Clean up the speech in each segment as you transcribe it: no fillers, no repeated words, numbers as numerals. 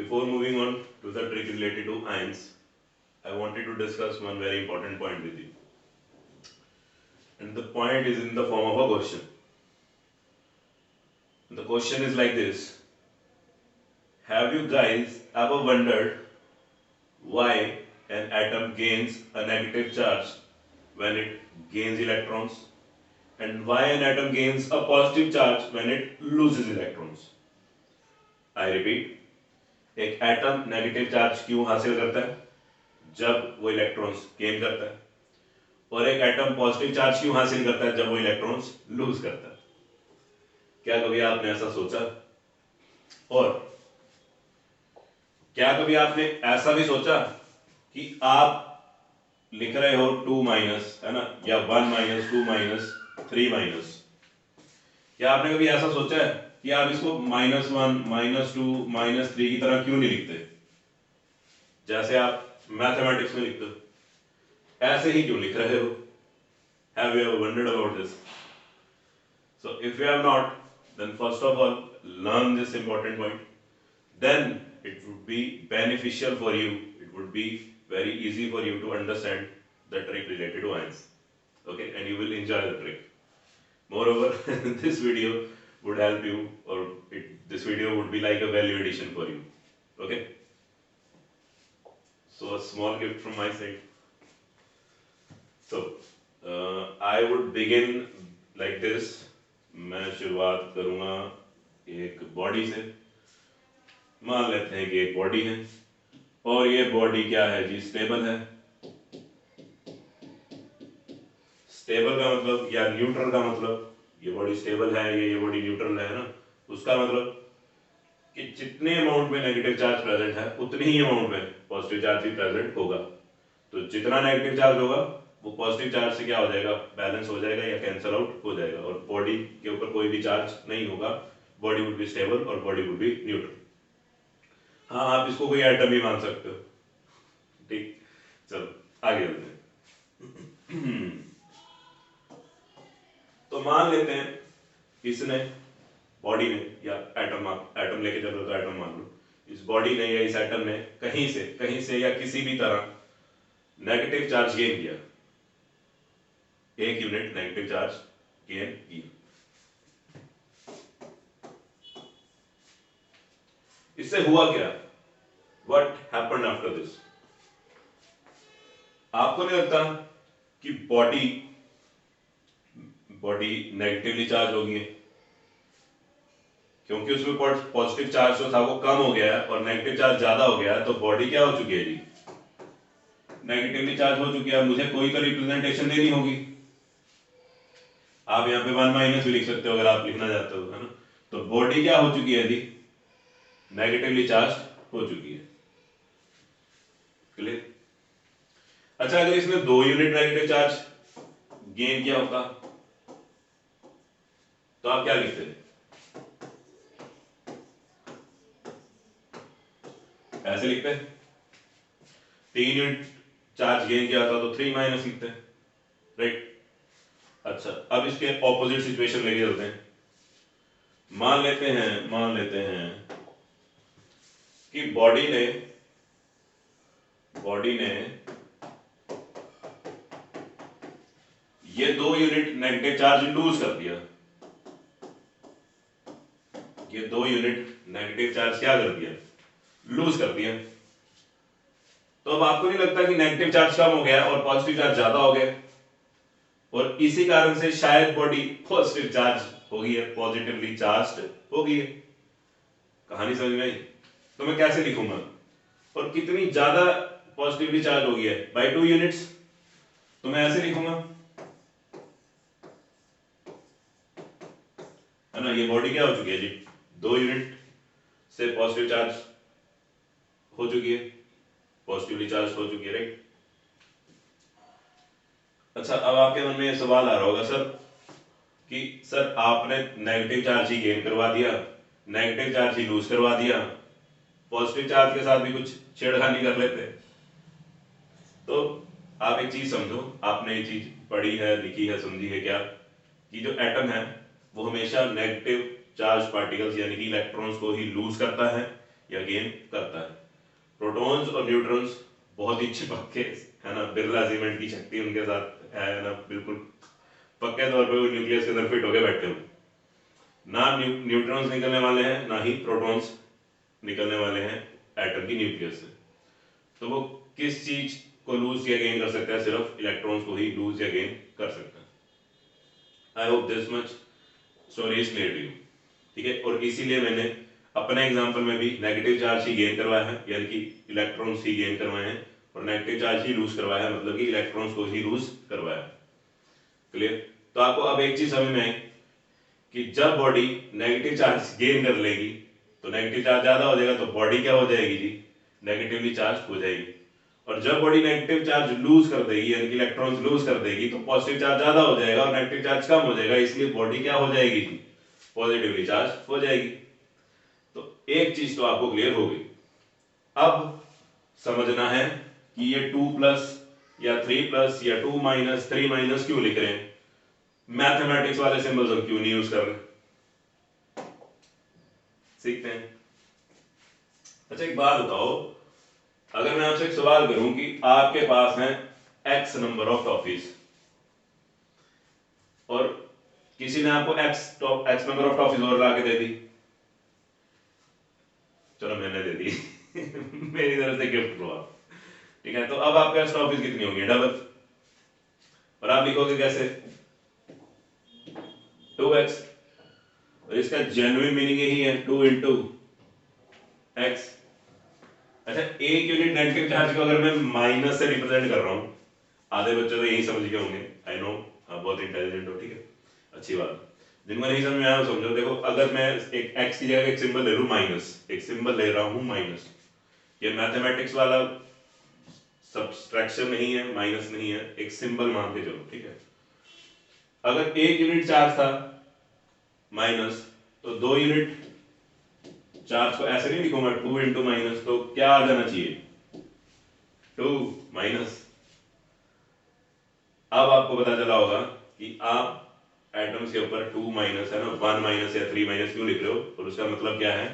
Before moving on to the trick related to ions, I wanted to discuss one very important point with you. And the point is in the form of a question. The question is like this: have you guys ever wondered why an atom gains a negative charge when it gains electrons, and why an atom gains a positive charge when it loses electrons? I repeat, एक atom negative charge क्यों हासिल करता है जब वो electrons gain करता है, और एक एटम पॉजिटिव चार्ज क्यों हासिल करता है जब वो इलेक्ट्रॉन्स लूज करता है? क्या कभी आपने ऐसा सोचा? और क्या कभी आपने ऐसा भी सोचा कि आप लिख रहे हो 2 माइनस, है ना, या 1 माइनस 2 माइनस 3 माइनस, क्या आपने कभी ऐसा सोचा है कि आप इसको -1 -2 -3 की तरह क्यों नहीं लिखते, जैसे आप मैथमेटिक्स में लिखते हो? ऐसे ही क्यों लिख रहे हो? Have you ever wondered about this? So if you have not, then first of all learn this important point. Then it would be beneficial for you. It would be very easy for you to understand the trick related to ions. Okay, and you will enjoy the trick. Moreover, this video would help you, or this video would be like a value addition for you. Okay. So a small gift from my side. So I would begin like this. मैं शुरुआत करूंगा एक body से. मान लेते हैं कि एक बॉडी है, और ये बॉडी क्या है जी? स्टेबल है. स्टेबल का मतलब, या न्यूट्रल का मतलब, ये बॉडी स्टेबल है, ये बॉडी न्यूट्रल है ना. उसका मतलब कि जितने अमाउंट में नेगेटिव चार्ज प्रेजेंट है उतनी ही अमाउंट में पॉजिटिव चार्ज भी प्रेजेंट होगा. तो जितना नेगेटिव चार्ज होगा वो पॉजिटिव चार्ज से क्या हो जाएगा? बैलेंस हो जाएगा या कैंसल आउट हो जाएगा, और बॉडी के ऊपर कोई भी चार्ज नहीं होगा. बॉडी वुड बी स्टेबल और बॉडी वुड बी न्यूट्रल. हाँ, आप इसको कोई एटम भी मान सकते हो. ठीक, चलो आगे चलते हैं. तो मान लेते हैं इसने, बॉडी ने, या एटम लेके चलो तो एटम मान लो, इस बॉडी ने या इस एटम ने कहीं से या किसी भी तरह नेगेटिव चार्ज गेन किया. एक यूनिट नेगेटिव चार्ज गेन किया. इससे हुआ क्या? What happened after this? आपको नहीं लगता कि बॉडी नेगेटिवली चार्ज हो गई है? क्योंकि उसमें पॉजिटिव चार्ज जो था वो कम हो गया है और नेगेटिव चार्ज ज्यादा हो गया है, तो बॉडी क्या हो चुकी है जी? नेगेटिवली चार्ज हो चुकी है. मुझे कोई तो रिप्रेजेंटेशन देनी होगी. आप यहाँ पे 1 माइनस भी लिख सकते हो अगर आप लिखना चाहते हो, है ना. तो बॉडी क्या हो चुकी है जी? नेगेटिवली चार्ज हो चुकी है. क्लियर? अच्छा, अगर इसने 2 यूनिट नेगेटिव चार्ज गेन किया होता तो आप क्या लिखते? ऐसे लिखते. 3 यूनिट चार्ज गेन किया होता तो 3 माइनस लिखते, राइट? अच्छा, अब इसके ऑपोजिट सिचुएशन लेके चलते हैं. मान लेते हैं कि बॉडी ने ये 2 यूनिट नेगेटिव चार्ज लूज कर दिया. ये 2 यूनिट नेगेटिव चार्ज क्या कर दिया? लूज कर दिया. तो अब आपको नहीं लगता कि नेगेटिव चार्ज कम हो गया और पॉजिटिव चार्ज ज्यादा हो गया, और इसी कारण से शायद बॉडी पॉजिटिव चार्ज हो गई है, पॉजिटिवली चार्ज हो गई है? कहानी समझ में आई? तो मैं कैसे लिखूंगा? और कितनी ज्यादा पॉजिटिवली चार्ज हो गई है? By 2 units. तो मैं ऐसे लिखूंगा, है ना. ये बॉडी क्या हो चुकी है जी? 2 यूनिट से पॉजिटिव चार्ज हो चुकी है, पॉजिटिवली चार्ज हो चुकी है, राइट? अच्छा, अब आपके मन में ये सवाल आ रहा होगा सर कि सर आपने नेगेटिव चार्ज ही गेन करवा दिया, नेगेटिव चार्ज ही लूज करवा दिया, पॉजिटिव चार्ज के साथ भी कुछ छेड़खानी कर लेते. तो आप एक चीज समझो, आपने ये चीज पढ़ी है, लिखी है, समझी है क्या, कि जो एटम है वो हमेशा नेगेटिव चार्ज पार्टिकल्स यानी कि इलेक्ट्रॉन्स को ही लूज करता है, या गेन करता है। प्रोटॉन्स और न्यूट्रॉन्स बहुत ही चिपके है ना, बिरला सीमेंट की शक्ति उनके साथ है ना, बिल्कुल पक्के तौर पे वो न्यूक्लियस के अंदर फिट होके बैठे हुए, ना न्यूट्रॉन्स निकलने वाले हैं ना ही प्रोटॉन्स निकलने वाले हैं एटम की न्यूक्लियस से। तो वो किस चीज को लूज या गेन कर सकता है, सिर्फ इलेक्ट्रॉन्स को ही लूज या गेन कर सकता है। I hope this much story is clear to you, ठीक है। और इसीलिए मैंने अपने एग्जांपल में भी नेगेटिव चार्ज ही गेन करवाया है, यानी कि इलेक्ट्रॉन्स ही गेन करवाए हैं, और नेगेटिव चार्ज ही लूज करवाया है, मतलब कि इलेक्ट्रॉन्स को ही लूज करवाया है। क्लियर। तो आपको अब एक चीज समझ में आई कि जब बॉडी नेगेटिव चार्ज गेन कर लेगी तो नेगेटिव चार्ज ज्यादा हो जाएगा, तो बॉडी क्या हो जाएगी जी, नेगेटिवली चार्ज हो जाएगी। और जब बॉडी नेगेटिव चार्ज लूज कर देगी, यानी कि इलेक्ट्रॉन्स लूज कर देगी, तो पॉजिटिव चार्ज ज्यादा हो जाएगा और नेगेटिव चार्ज कम हो जाएगा, इसलिए बॉडी क्या हो जाएगी जी, पॉजिटिवली चार्ज हो जाएगी। तो एक चीज तो आपको क्लियर हो गई। अब समझना है कि ये 2 प्लस या 3 प्लस या 2 माइनस 3 माइनस क्यों लिख रहे हैं, मैथमेटिक्स वाले सिंबल्स हम क्यों नहीं यूज कर रहे, सीखते हैं। अच्छा एक बात बताओ, अगर मैं आपसे एक सवाल करूं कि आपके पास है x नंबर ऑफ टॉफीज और किसी ने आपको x नंबर ऑफ टॉफीज और लाके दे दी, चलो मैंने दे दी मेरी तरफ से गिफ्ट लो आप, ठीक है। तो अब आपके पास टॉफीज कितनी होगी, डबल। और आप लिखोगे कैसे, 2x, और इसका जेन्युइन मीनिंग यही है 2 इंटू एक्स। अच्छा एक यूनिट नेगेटिव चार्ज को अगर मैं माइनस से रिप्रेजेंट कर रहा हूं, आधे बच्चे तो यही समझ के होंगे, आई नो आप बहुत इंटेलिजेंट हो, ठीक है, अच्छी बात। जिनको नहीं समझ में आया समझो, देखो अगर मैं एक x की जगह एक सिंबल ले लूं माइनस, एक सिंबल ले रहा हूं माइनस, ये मैथमेटिक्स वाला सब्सट्रैक्शन नहीं है, माइनस नहीं है, एक सिंबल मान के चलो, ठीक है। अगर एक यूनिट चार्ज था माइनस, तो 2 यूनिट चार्ज को ऐसे नहीं लिखूंगा 2 इंटू माइनस, तो क्या आ जाना चाहिए, 2 माइनस। अब आपको पता चला होगा कि आप एटम्स के ऊपर 2 माइनस है ना, 1 माइनस या 3 माइनस क्यों लिख रहे हो, और उसका मतलब क्या है,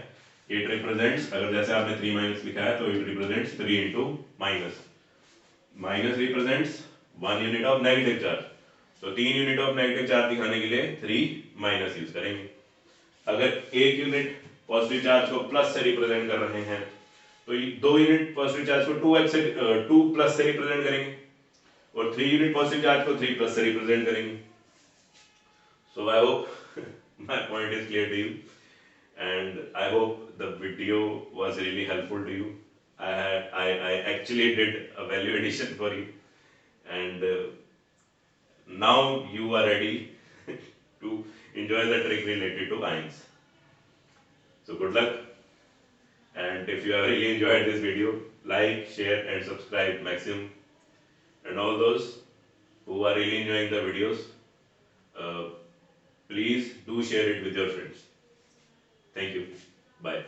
इट रिप्रेजेंट्स, अगर जैसे आपने 3 माइनस लिखा है तो it represents 3 into minus, minus represents 1 unit of negative charge, तो 3 यूनिट ऑफ नेगेटिव चार्ज दिखाने के लिए 3 माइनस यूज करेंगे। अगर एक यूनिट पॉजिटिव चार्ज को प्लस से रिप्रेजेंट कर रहे हैं, तो 2 यूनिट पॉजिटिव चार्ज को 2x से 2 प्लस से रिप्रेजेंट करेंगे, और 3 यूनिट पॉजिटिव चार्ज को 3 प्लस से रिप्रेजेंट करेंगे। So I hope my point is clear to you, and I hope the video was really helpful to you. I actually did a value addition for you, and now you are ready to enjoy the trick related to ions. So good luck, and if you have really enjoyed this video, like, share, and subscribe maximum. And all those who are really enjoying the videos, uh, please do share it with your friends. Thank you. Bye.